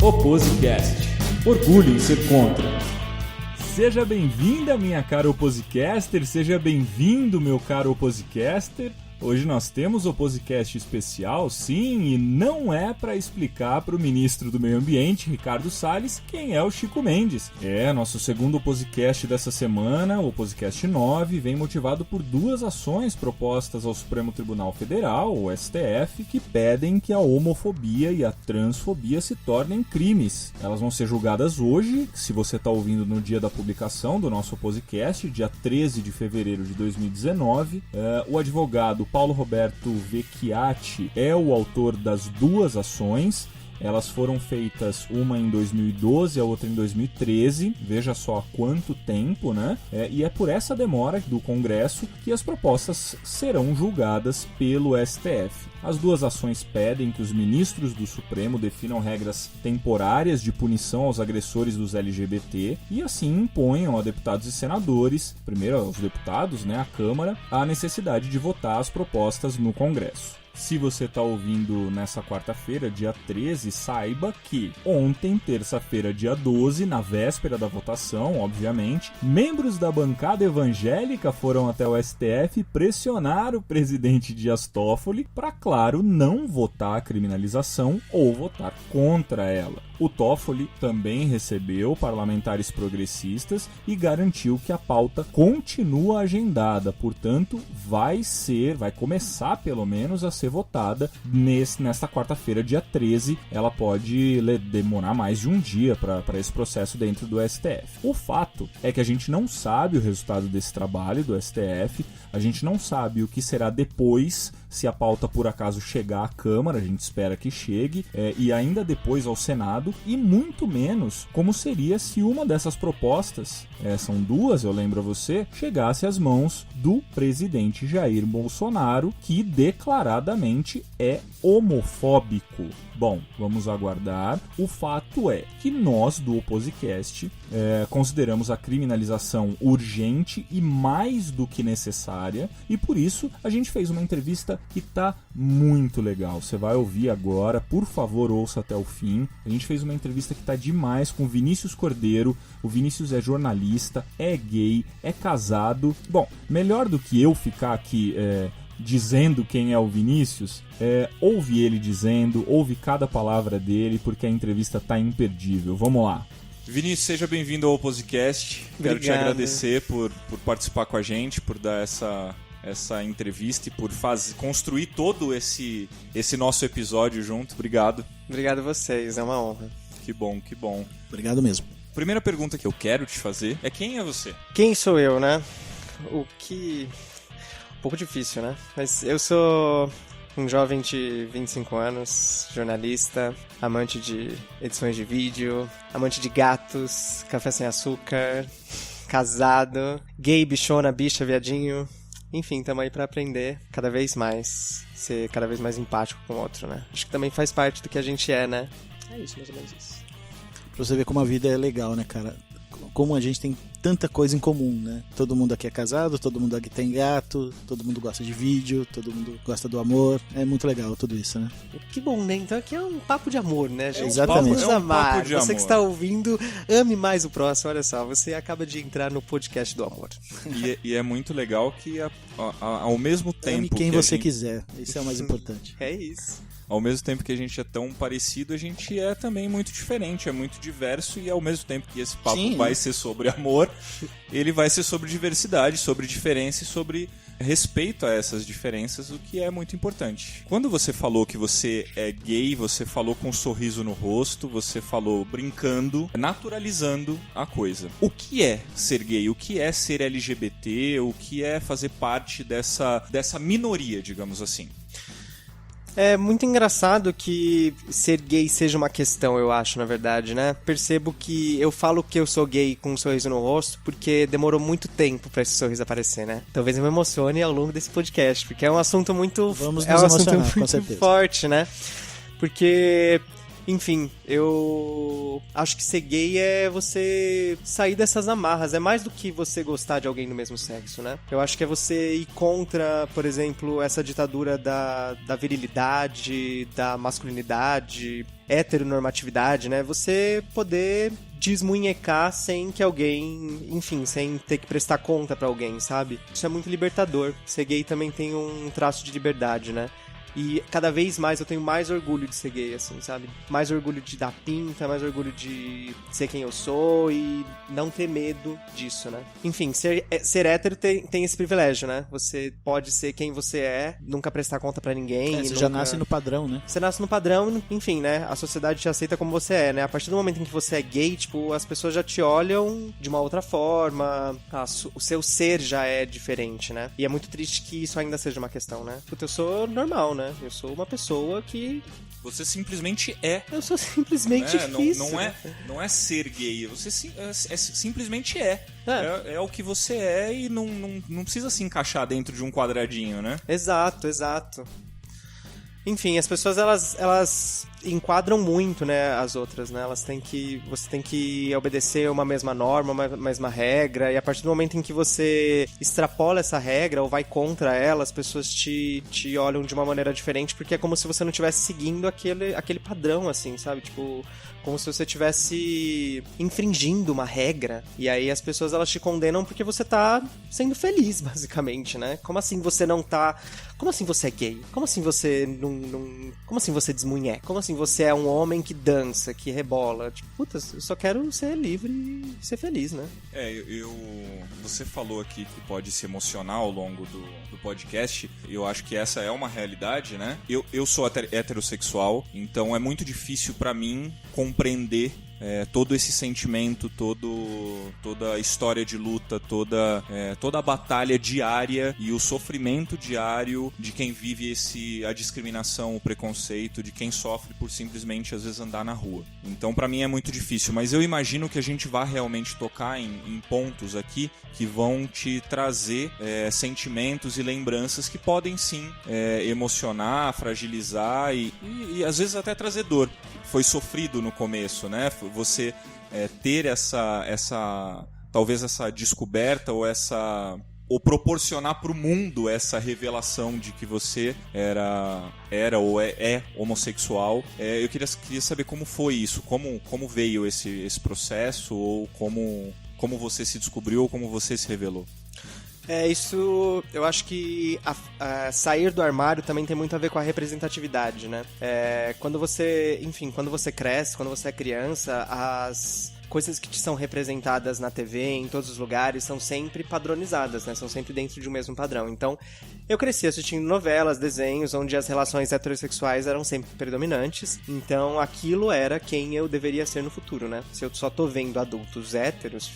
Oposicast. Orgulho em ser contra. Seja bem-vinda, minha cara Oposicaster, seja bem-vindo, meu caro Oposicaster. Hoje nós temos o Oposicast especial, sim, e não é para explicar para o ministro do Meio Ambiente, Ricardo Salles, quem é o Chico Mendes. Nosso segundo Oposicast dessa semana, o Oposicast 9, vem motivado por duas ações propostas ao Supremo Tribunal Federal, o STF, que pedem que a homofobia e a transfobia se tornem crimes. Elas vão ser julgadas hoje, se você está ouvindo no dia da publicação do nosso Oposicast, dia 13 de fevereiro de 2019. O advogado Paulo Roberto Vecchiati é o autor das duas ações. Elas foram feitas, uma em 2012, a outra em 2013. Veja só há quanto tempo, né? E é por essa demora do Congresso que as propostas serão julgadas pelo STF. As duas ações pedem que os ministros do Supremo definam regras temporárias de punição aos agressores dos LGBT e assim imponham a deputados e senadores, primeiro aos deputados, né, à Câmara, a necessidade de votar as propostas no Congresso. Se você está ouvindo nessa quarta-feira, dia 13, saiba que ontem, terça-feira, dia 12, na véspera da votação, obviamente, membros da bancada evangélica foram até o STF pressionar o presidente Dias Toffoli para, claro, não votar a criminalização ou votar contra ela. O Toffoli também recebeu parlamentares progressistas e garantiu que a pauta continua agendada, portanto, vai começar pelo menos a ser votada nesta quarta-feira, dia 13. Ela pode demorar mais de um dia para esse processo dentro do STF. O fato é que a gente não sabe o resultado desse trabalho do STF, a gente não sabe o que será depois, se a pauta por acaso chegar à Câmara, a gente espera que chegue, e ainda depois ao Senado, e muito menos como seria se uma dessas propostas, são duas, eu lembro a você, chegasse às mãos do presidente Jair Bolsonaro, que declaradamente é homofóbico. Bom, vamos aguardar. O fato é que nós, do Oposicast, consideramos a criminalização urgente e mais do que necessária, e por isso a gente fez uma entrevista que tá muito legal. Você vai ouvir agora, por favor, ouça até o fim. A gente fez uma entrevista que tá demais com o Vinícius Cordeiro. O Vinícius é jornalista, é gay, é casado. Bom, melhor do que eu ficar aqui dizendo quem é o Vinícius, ouve ele dizendo, ouve cada palavra dele, porque a entrevista tá imperdível. Vamos lá. Vinícius, seja bem-vindo ao Oposicast. Quero te agradecer por participar com a gente, por dar essa entrevista e por construir todo esse nosso episódio junto. Obrigado. Obrigado a vocês, é uma honra. Que bom, que bom. Obrigado mesmo. Primeira pergunta que eu quero te fazer é: quem é você? Quem sou eu, né? Um pouco difícil, né? Mas eu sou um jovem de 25 anos, jornalista, amante de edições de vídeo, amante de gatos, café sem açúcar, casado, gay, bichona, bicha, viadinho. Enfim, tamo aí pra aprender cada vez mais, ser cada vez mais empático com o outro, né? Acho que também faz parte do que a gente é, né? É isso, mais ou menos isso. Pra você ver como a vida é legal, né, cara? Como a gente tem tanta coisa em comum, né? Todo mundo aqui é casado, todo mundo aqui tem gato, todo mundo gosta de vídeo, todo mundo gosta do amor. É muito legal tudo isso, né? Que bom, né? Então aqui é um papo de amor, né, gente? Exatamente. Vamos amar. Você que está ouvindo, ame mais o próximo. Olha só, você acaba de entrar no podcast do amor. E é muito legal que ao mesmo tempo... Ame quem você quiser. Isso é o mais importante. É isso. Ao mesmo tempo que a gente é tão parecido, a gente é também muito diferente, é muito diverso, e ao mesmo tempo que esse papo vai ser sobre amor, ele vai ser sobre diversidade, sobre diferença e sobre respeito a essas diferenças, o que é muito importante. Quando você falou que você é gay, você falou com um sorriso no rosto, você falou brincando, naturalizando a coisa. O que é ser gay? O que é ser LGBT? O que é fazer parte dessa minoria, digamos assim? É muito engraçado que ser gay seja uma questão, eu acho, na verdade, né? Percebo que eu falo que eu sou gay com um sorriso no rosto porque demorou muito tempo pra esse sorriso aparecer, né? Talvez eu me emocione ao longo desse podcast, porque é um assunto muito... Vamos nos emocionar, com certeza. Forte, né? Porque Enfim, eu acho que ser gay é você sair dessas amarras. É mais do que você gostar de alguém do mesmo sexo, né? Eu acho que é você ir contra, por exemplo, essa ditadura da virilidade, da masculinidade, heteronormatividade, né? Você poder desmunhecar sem que alguém, enfim, sem ter que prestar conta pra alguém, sabe? Isso é muito libertador. Ser gay também tem um traço de liberdade, né? E cada vez mais eu tenho mais orgulho de ser gay, assim, sabe? Mais orgulho de dar pinta, mais orgulho de ser quem eu sou e não ter medo disso, né? Enfim, ser hétero tem esse privilégio, né? Você pode ser quem você é, nunca prestar conta pra ninguém. Você já nasce no padrão, né? Você nasce no padrão, enfim, né? A sociedade te aceita como você é, né? A partir do momento em que você é gay, tipo, as pessoas já te olham de uma outra forma, o seu ser já é diferente, né? E é muito triste que isso ainda seja uma questão, né? Porque eu sou normal, né? Eu sou uma pessoa que... Você simplesmente é. Eu sou simplesmente isso. Não é ser gay, você simplesmente é. É o que você é e não precisa se encaixar dentro de um quadradinho, né? Exato. Enfim, as pessoas, elas enquadram muito, né, as outras, né? Você tem que obedecer uma mesma norma, uma mesma regra, e a partir do momento em que você extrapola essa regra ou vai contra ela, as pessoas te olham de uma maneira diferente, porque é como se você não estivesse seguindo aquele padrão, assim, sabe? Tipo, como se você estivesse infringindo uma regra, e aí as pessoas, elas te condenam porque você tá sendo feliz, basicamente, né? Como assim você não tá... Como assim você é gay? Como assim você não... Como assim você desmunheca? Como assim você é um homem que dança, que rebola? Tipo, puta, eu só quero ser livre e ser feliz, né? Você falou aqui que pode se emocionar ao longo do podcast. Eu acho que essa é uma realidade, né? Eu sou heterossexual, então é muito difícil pra mim compreender todo esse sentimento, toda a história de luta, toda a batalha diária e o sofrimento diário de quem vive a discriminação, o preconceito, de quem sofre por simplesmente às vezes andar na rua. Então pra mim é muito difícil, mas eu imagino que a gente vai realmente tocar em pontos aqui que vão te trazer sentimentos e lembranças que podem sim emocionar, fragilizar e às vezes até trazer dor. Foi sofrido no começo, né? Você ter talvez essa descoberta ou proporcionar para o mundo essa revelação de que você era ou é homossexual. Eu queria saber como foi isso, como veio esse processo, ou como você se descobriu, ou como você se revelou. Isso, eu acho que sair do armário também tem muito a ver com a representatividade, né? Quando você cresce, quando você é criança, as coisas que te são representadas na TV, em todos os lugares, são sempre padronizadas, né? São sempre dentro de um mesmo padrão. Então, eu cresci assistindo novelas, desenhos, onde as relações heterossexuais eram sempre predominantes. Então, aquilo era quem eu deveria ser no futuro, né? Se eu só tô vendo adultos héteros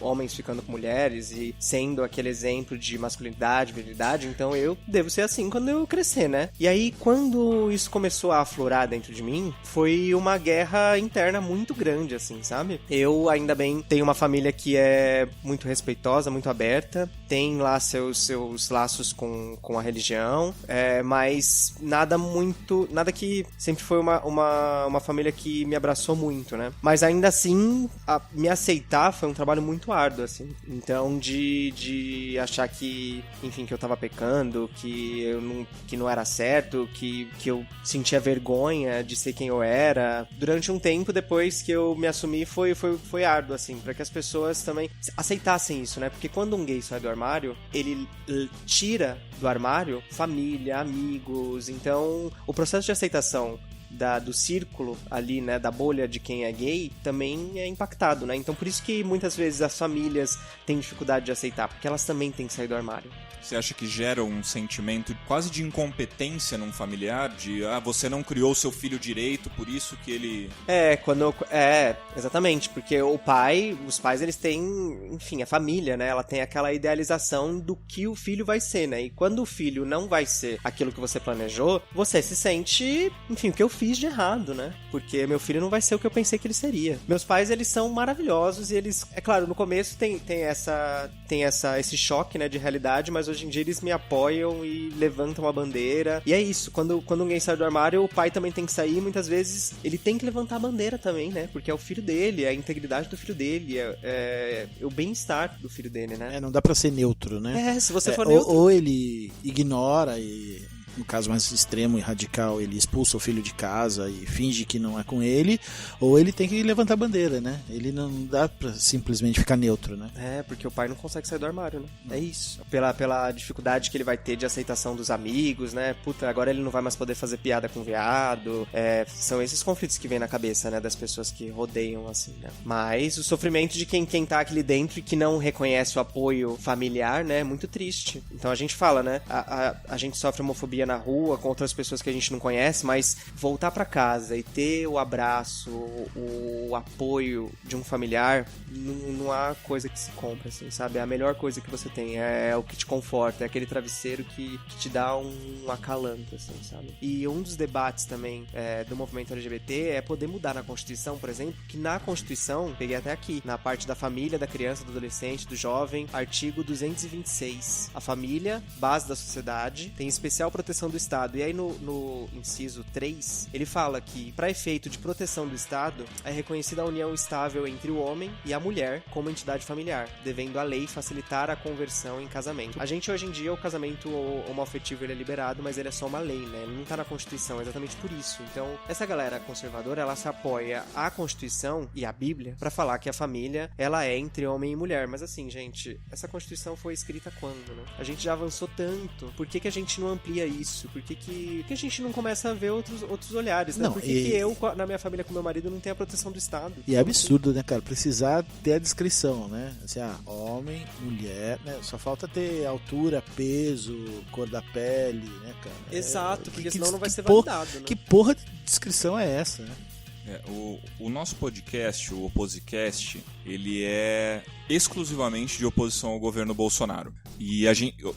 homens ficando com mulheres e sendo aquele exemplo de masculinidade, virilidade, então eu devo ser assim quando eu crescer, né? E aí, quando isso começou a aflorar dentro de mim, foi uma guerra interna muito grande, assim, sabe? Eu, ainda bem, tenho uma família que é muito respeitosa, muito aberta, tem lá seus laços com a religião, mas nada que sempre foi uma família que me abraçou muito, né? Mas ainda assim, me aceitar foi um trabalho muito árduo, assim. Então, de achar que, enfim, que eu tava pecando, que não era certo, que eu sentia vergonha de ser quem eu era. Durante um tempo, depois que eu me assumi, foi árduo, assim, para que as pessoas também aceitassem isso, né? Porque quando um gay sai do armário, ele tira do armário família, amigos. Então, o processo de aceitação do círculo ali, né, da bolha de quem é gay, também é impactado, né? Então, por isso que muitas vezes as famílias têm dificuldade de aceitar, porque elas também têm que sair do armário. Você acha que gera um sentimento quase de incompetência num familiar? De, você não criou seu filho direito, por isso que ele... Exatamente, porque os pais, eles têm, enfim, a família, né? Ela tem aquela idealização do que o filho vai ser, né? E quando o filho não vai ser aquilo que você planejou, você se sente, enfim, o que eu fiz de errado, né? Porque meu filho não vai ser o que eu pensei que ele seria. Meus pais, eles são maravilhosos e eles... É claro, no começo tem esse choque, né, de realidade, mas hoje em dia eles me apoiam e levantam a bandeira. E é isso, quando alguém sai do armário, o pai também tem que sair. Muitas vezes ele tem que levantar a bandeira também, né? Porque é o filho dele, é a integridade do filho dele, é o bem-estar do filho dele, né? Não dá pra ser neutro, né? Se você for neutro... Ou ele ignora e... No caso mais extremo e radical, ele expulsa o filho de casa e finge que não é com ele, ou ele tem que levantar a bandeira, né? Ele não dá pra simplesmente ficar neutro, né? Porque o pai não consegue sair do armário, né? É isso. Pela dificuldade que ele vai ter de aceitação dos amigos, né? Puta, agora ele não vai mais poder fazer piada com viado. São esses conflitos que vêm na cabeça, né? Das pessoas que rodeiam, assim, né? Mas o sofrimento de quem tá aqui dentro e que não reconhece o apoio familiar, né? É muito triste. Então a gente fala, né? A gente sofre homofobia na rua com outras pessoas que a gente não conhece, mas voltar pra casa e ter o abraço, o apoio de um familiar, não há coisa que se compra, assim, sabe? É a melhor coisa que você tem, é o que te conforta, é aquele travesseiro que te dá um acalanto, assim, sabe? E um dos debates também do movimento LGBT é poder mudar na Constituição, por exemplo, que na Constituição, peguei até aqui, na parte da família, da criança, do adolescente, do jovem, artigo 226. A família, base da sociedade, tem especial proteção do Estado. E aí no inciso 3, ele fala que, para efeito de proteção do Estado, é reconhecida a união estável entre o homem e a mulher como entidade familiar, devendo a lei facilitar a conversão em casamento. A gente, hoje em dia, o casamento homoafetivo ele é liberado, mas ele é só uma lei, né? Ele não tá na Constituição, exatamente por isso. Então, essa galera conservadora, ela se apoia à Constituição e à Bíblia pra falar que a família, ela é entre homem e mulher. Mas assim, gente, essa Constituição foi escrita quando, né? A gente já avançou tanto. Por que a gente não amplia isso? Por que a gente não começa a ver outros olhares, né? Por que eu, na minha família com meu marido, não tenho a proteção do Estado? E é absurdo, né, cara? Precisar ter a descrição, né? Assim, homem, mulher, né? Só falta ter altura, peso, cor da pele, né, cara? Exato, porque senão não vai ser validado, né? Que porra de descrição é essa, né? O nosso podcast, o Oposicast, ele é exclusivamente de oposição ao governo Bolsonaro. E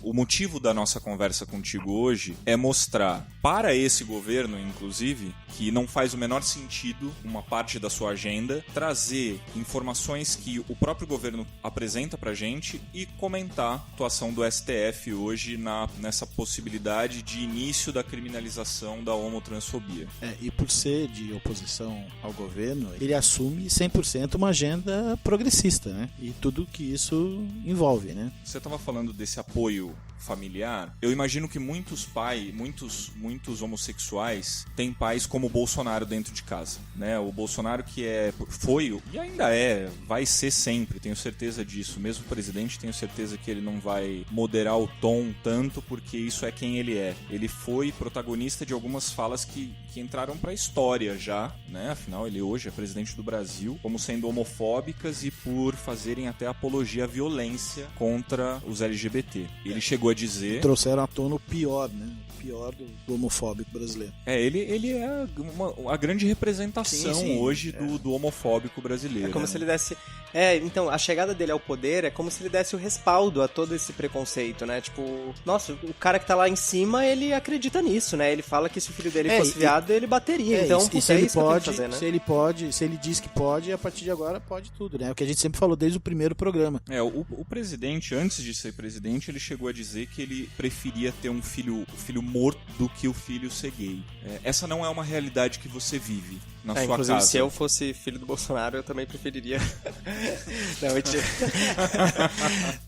o motivo da nossa conversa contigo hoje é mostrar para esse governo, inclusive, que não faz o menor sentido uma parte da sua agenda, trazer informações que o próprio governo apresenta pra gente e comentar a atuação do STF hoje nessa possibilidade de início da criminalização da homotransfobia. E por ser de oposição ao governo, ele assume 100% uma agenda progressista, né? E tudo que isso envolve, né? Você estava falando desse apoio familiar. Eu imagino que muitos muitos homossexuais têm pais como o Bolsonaro dentro de casa, né? O Bolsonaro que foi e ainda vai ser sempre, tenho certeza disso. Mesmo o presidente, tenho certeza que ele não vai moderar o tom tanto, porque isso é quem ele é. Ele foi protagonista de algumas falas que entraram para a história já, né? Afinal, ele hoje é presidente do Brasil, como sendo homofóbicas e por fazerem até apologia à violência contra os LGBT. Ele chegou a dizer... Trouxeram à tona o pior, né? O pior do homofóbico brasileiro. Ele é a grande representação sim, hoje do homofóbico brasileiro. É como se ele desse... então, a chegada dele ao poder é como se ele desse o respaldo a todo esse preconceito, né? Tipo, nossa, o cara que tá lá em cima, ele acredita nisso, né? Ele fala que se o filho dele fosse viado, ele bateria. Então, se ele pode, fazer, né? Se ele diz que pode, a partir de agora pode tudo, né? É o que a gente sempre falou desde o primeiro programa. O presidente, antes de ser presidente, ele chegou a dizer que ele preferia ter um filho morto do que o filho ser gay. Essa não é uma realidade que você vive na sua inclusive, casa. Se eu fosse filho do Bolsonaro, eu também preferiria... Não, mentira.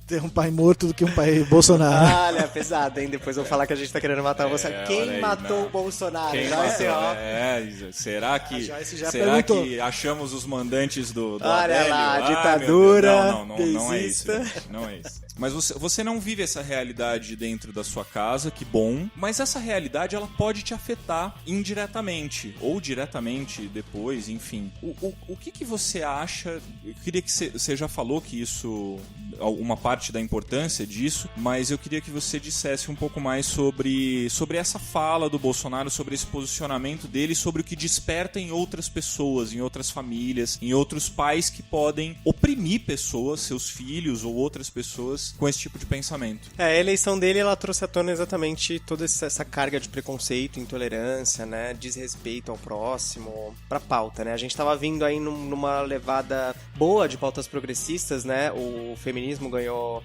Ter um pai morto do que um pai Bolsonaro. Olha, pesado, hein? Depois eu vou falar que a gente tá querendo matar o Bolsonaro. Quem matou o Bolsonaro? Quem matou? Será que achamos os mandantes do Olha Adélio? lá, ditadura. Não é isso. Não é isso. Mas você não vive essa realidade dentro da sua casa, que bom. Mas essa realidade, ela pode te afetar indiretamente ou diretamente depois, enfim. O que você acha? Eu queria que você já falou que isso uma parte da importância disso, mas eu queria que você dissesse um pouco mais sobre essa fala do Bolsonaro, sobre esse posicionamento dele, sobre o que desperta em outras pessoas, em outras famílias, em outros pais que podem oprimir pessoas, seus filhos ou outras pessoas com esse tipo de pensamento. A eleição dele, ela trouxe à tona exatamente toda essa carga de preconceito, intolerância, né, desrespeito ao próximo, pra pauta, né? A gente tava vindo aí numa levada boa de pautas progressistas, né? O feminismo ganhou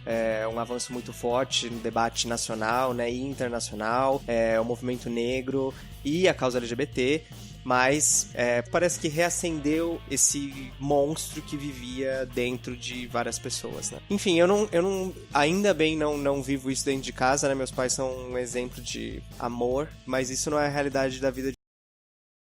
um avanço muito forte no debate nacional, né, e internacional, o movimento negro e a causa LGBT, mas parece que reacendeu esse monstro que vivia dentro de várias pessoas, né? Enfim, eu não ainda bem não vivo isso dentro de casa, né? Meus pais são um exemplo de amor, mas isso não é a realidade da vida